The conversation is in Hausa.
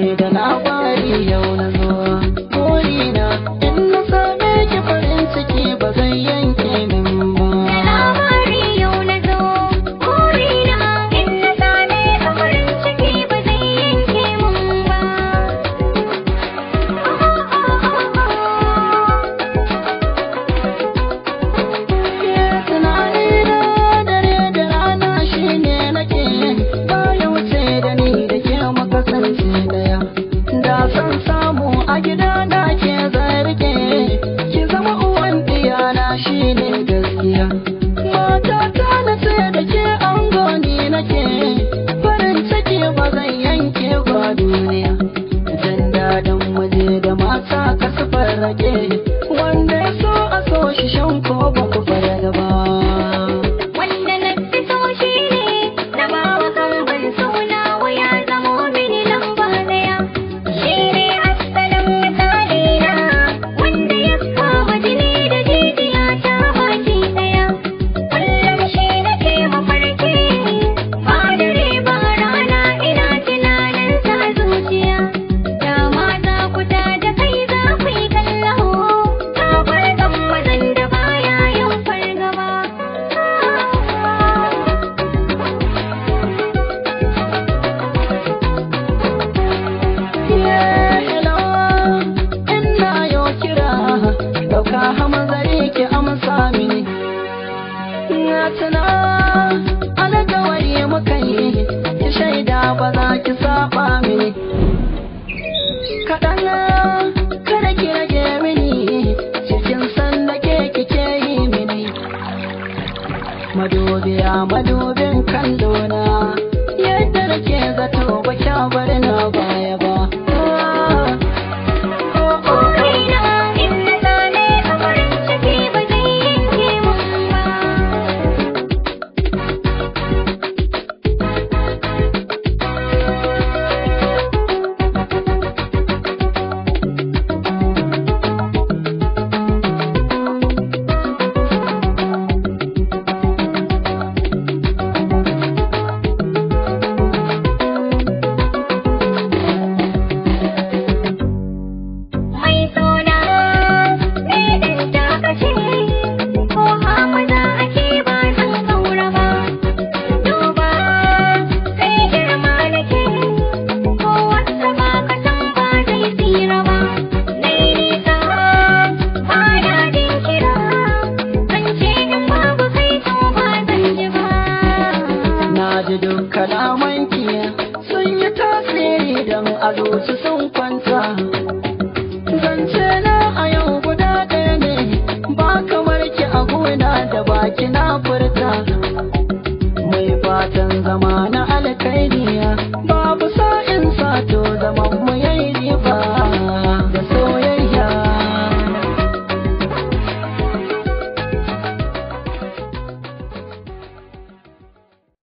ce da labari yau na zo burina in na same ki farin ciki ba zai yanke min ba. Da labari yau na zo burina in na same ka farin ciki ba zai yanke min ba. Tunani na dare da rana shine nake baya wuce da ni da ke maka kasance daya. Da san samu a gida na ke zarge ki zama uwan diyana shine gaskiya. Mata ta na ce da ke ango ni nake farin ciki ba zan yanke ba duniya. Jan daɗin waje da mata ka su farrake wanda ya so a so shi shan ko ba ku farga ba. Wanda na fi so shi ne na bawa kan ban suna waya zamo mini lamba daya. Shi ne asalin misali na wanda ya kama jini da jijiya ta baki daya. Kullum shi nake mafarki ba dare ba rana ina tunanin sa zuciya. Da mata kuta da kai za ku yi kallo ta fargan mazan da baya yin fargaba. Hello, ina yo kira dauka hamzari ki amsa mini. Na tuna alƙawari muka yi ki shaida ba za ki saba mini. Kaɗan kada ki rage mini cikin san da ke kike yi mini. Madubiya madubin kallona yadda nake zato ba kya bar na baya ba. Burina in na same ka farin ciki ba zai yanke min ba. Mai suna ne ɗin takace ko hamaza ake ba zan kaura ba. Duba kai girma nake ko wasa ba ka san ba zai tsira ba. Nai nisa ba na jin kira kan ce in babu kai to ba zan ji ba. Na ji duk kalamanki sun yi tasiri don a zuci sun